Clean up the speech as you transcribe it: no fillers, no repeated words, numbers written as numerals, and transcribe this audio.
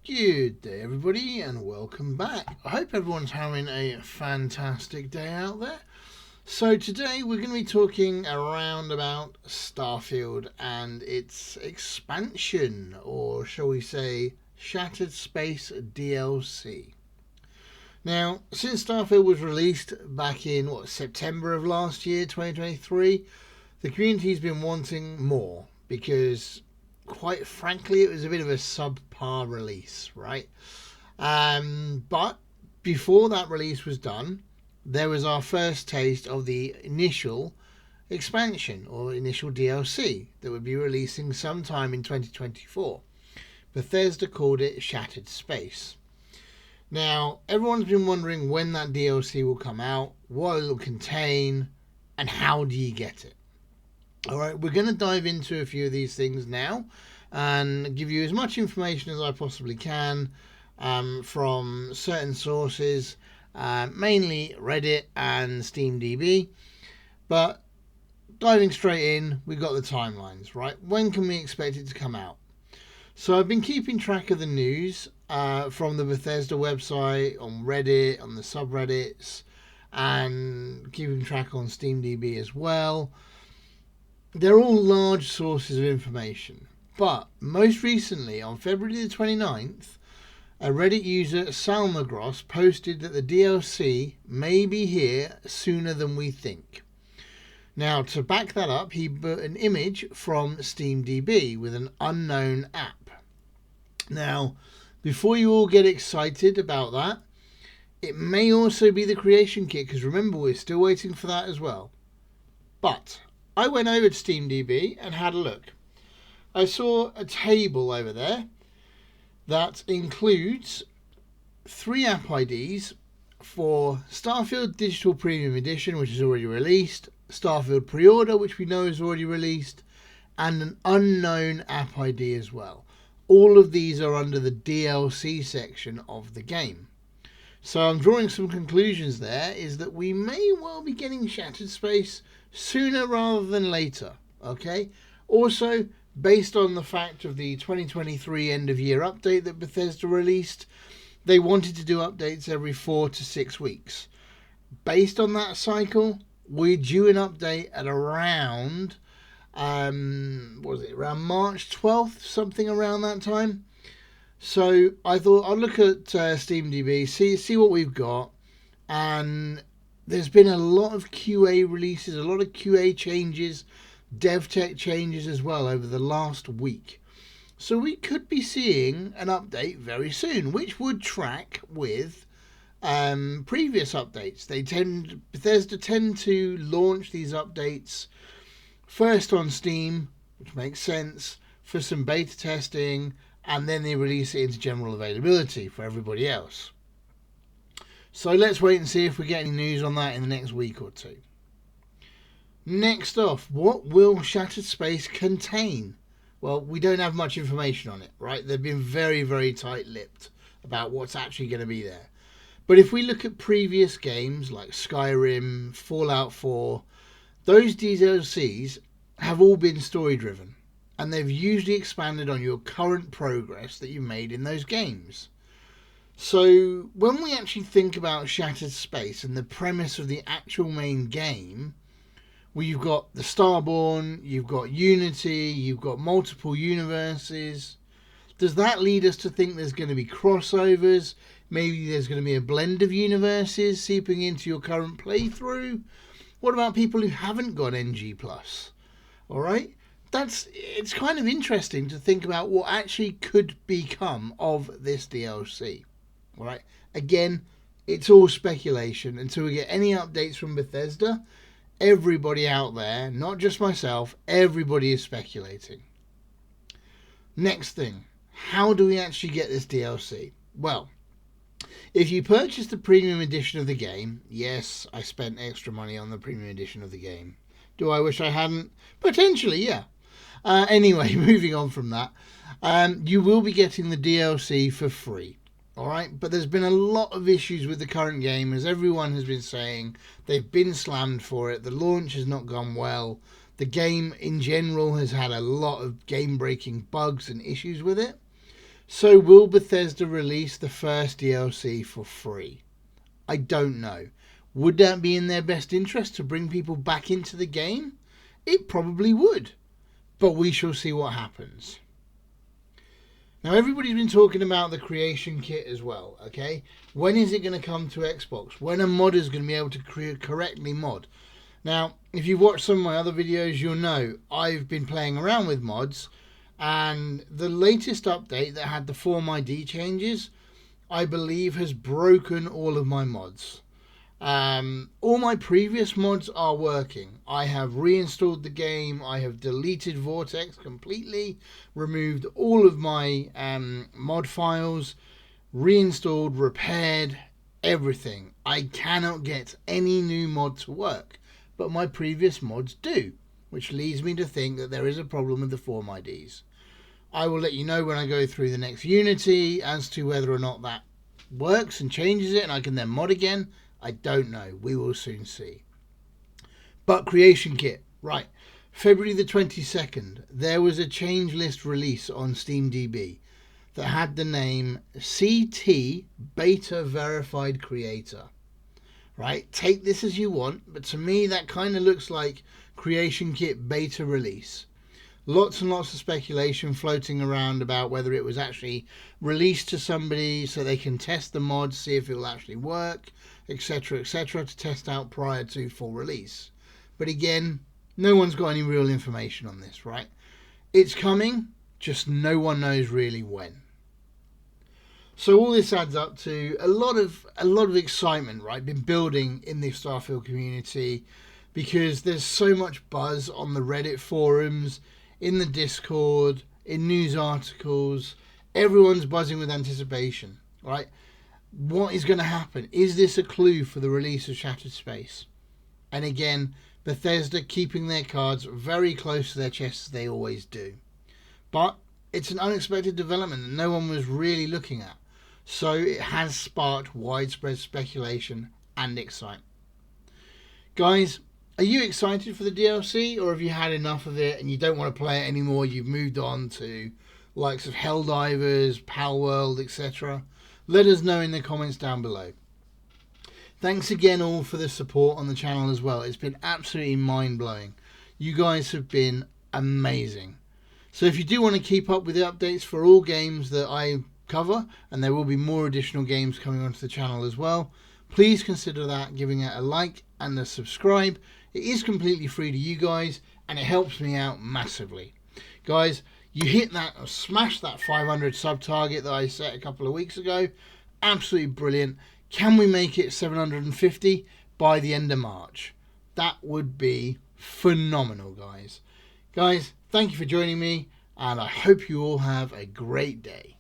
Good day everybody and welcome back. I hope everyone's having a fantastic day out there. So today we're going to be talking around about Starfield and its expansion, or shall we say Shattered Space DLC. Now, since Starfield was released back in September of last year, 2023, the community's been wanting more because quite frankly it was a bit of a subpar release, right? But before that release was done, there was our first taste of the initial expansion or initial DLC that would be releasing sometime in 2024. Bethesda called it Shattered Space. Now, everyone's been wondering when that DLC will come out, what it will contain, and how do you get it. Alright, we're going to dive into a few of these things now and give you as much information as I possibly can from certain sources, mainly Reddit and SteamDB. But diving straight in, we've got the timelines, right? When can we expect it to come out? So I've been keeping track of the news from the Bethesda website, on Reddit, on the subreddits, and keeping track on SteamDB as well. They're all large sources of information, but most recently on February the 29th, a Reddit user, Salmagross, posted that the DLC may be here sooner than we think. Now, to back that up, he put an image from SteamDB with an unknown app. Now, before you all get excited about that, it may also be the creation kit, because remember, we're still waiting for that as well. But I went over to SteamDB and had a look. I saw a table over there that includes 3 app IDs for Starfield Digital Premium Edition, which is already released, Starfield Pre-Order, which we know is already released, and an unknown app ID as well. All of these are under the DLC section of the game. So I'm drawing some conclusions there, is that we may well be getting Shattered Space sooner rather than later, okay? Also, based on the fact of the 2023 end of year update that Bethesda released, they wanted to do updates every 4 to 6 weeks. Based on that cycle, we're due an update at around, around March 12th, something around that time. So I thought I'll look at SteamDB, see what we've got, and there's been a lot of QA releases, a lot of QA changes, dev tech changes as well over the last week. So we could be seeing an update very soon, which would track with previous updates. Bethesda tend to launch these updates first on Steam, which makes sense, for some beta testing, and then they release it into general availability for everybody else. So let's wait and see if we get any news on that in the next week or two. Next off, what will Shattered Space contain? Well, we don't have much information on it, right? They've been very, very tight-lipped about what's actually going to be there. But if we look at previous games like Skyrim, Fallout 4, those DLCs have all been story-driven, and they've usually expanded on your current progress that you made in those games. So when we actually think about Shattered Space and the premise of the actual main game, well, you've got the Starborn, you've got Unity, you've got multiple universes. Does that lead us to think there's going to be crossovers? Maybe there's going to be a blend of universes seeping into your current playthrough? What about people who haven't got NG+? All right? It's kind of interesting to think about what actually could become of this DLC. All right? Again, it's all speculation until we get any updates from Bethesda. Everybody out there, not just myself, everybody is speculating. Next thing, how do we actually get this DLC? Well, if you purchase the premium edition of the game, yes, I spent extra money on the premium edition of the game. Do I wish I hadn't? Potentially, yeah. Anyway, moving on from that, you will be getting the DLC for free. Alright, but there's been a lot of issues with the current game, as everyone has been saying. They've been slammed for it. The launch has not gone well. The game in general has had a lot of game-breaking bugs and issues with it. So will Bethesda release the first DLC for free? I don't know. Would that be in their best interest to bring people back into the game? It probably would. But we shall see what happens. Now everybody's been talking about the creation kit as well, okay? When is it going to come to Xbox? When are modders going to be able to correctly mod? Now, if you've watched some of my other videos, you'll know I've been playing around with mods, and the latest update that had the Form ID changes, I believe has broken all of my mods. All my previous mods are working. I have reinstalled the game. I have deleted Vortex completely, removed all of my mod files, reinstalled, repaired, everything. I cannot get any new mod to work, but my previous mods do, which leads me to think that there is a problem with the Form IDs. I will let you know when I go through the next Unity as to whether or not that works and changes it and I can then mod again. I don't know. We will soon see. But Creation Kit, right. February the 22nd, there was a change list release on SteamDB that had the name CT Beta Verified Creator. Right, take this as you want, but to me that kind of looks like Creation Kit Beta Release. Lots and lots of speculation floating around about whether it was actually released to somebody so they can test the mod, see if it will actually work, etc., to test out prior to full release. But again, no one's got any real information on this, right? It's coming, just no one knows really when. So all this adds up to a lot of excitement, right? Been building in the Starfield community because there's so much buzz on the Reddit forums, in the Discord, in news articles. Everyone's buzzing with anticipation, right? What is going to happen? Is this a clue for the release of Shattered Space? And again, Bethesda keeping their cards very close to their chests as they always do. But it's an unexpected development that no one was really looking at. So it has sparked widespread speculation and excitement. Guys, are you excited for the DLC, or have you had enough of it and you don't want to play it anymore? You've moved on to likes of Helldivers, Palworld, etc. Let us know in the comments down below. Thanks again all for the support on the channel as well. It's been absolutely mind-blowing. You guys have been amazing. So if you do want to keep up with the updates for all games that I cover, and there will be more additional games coming onto the channel as well, please consider that, giving it a like and a subscribe. It is completely free to you guys and it helps me out massively. Guys, you hit that or smash that 500 sub target that I set a couple of weeks ago. Absolutely brilliant. Can we make it 750 by the end of March? That would be phenomenal, guys. Guys, thank you for joining me, and I hope you all have a great day.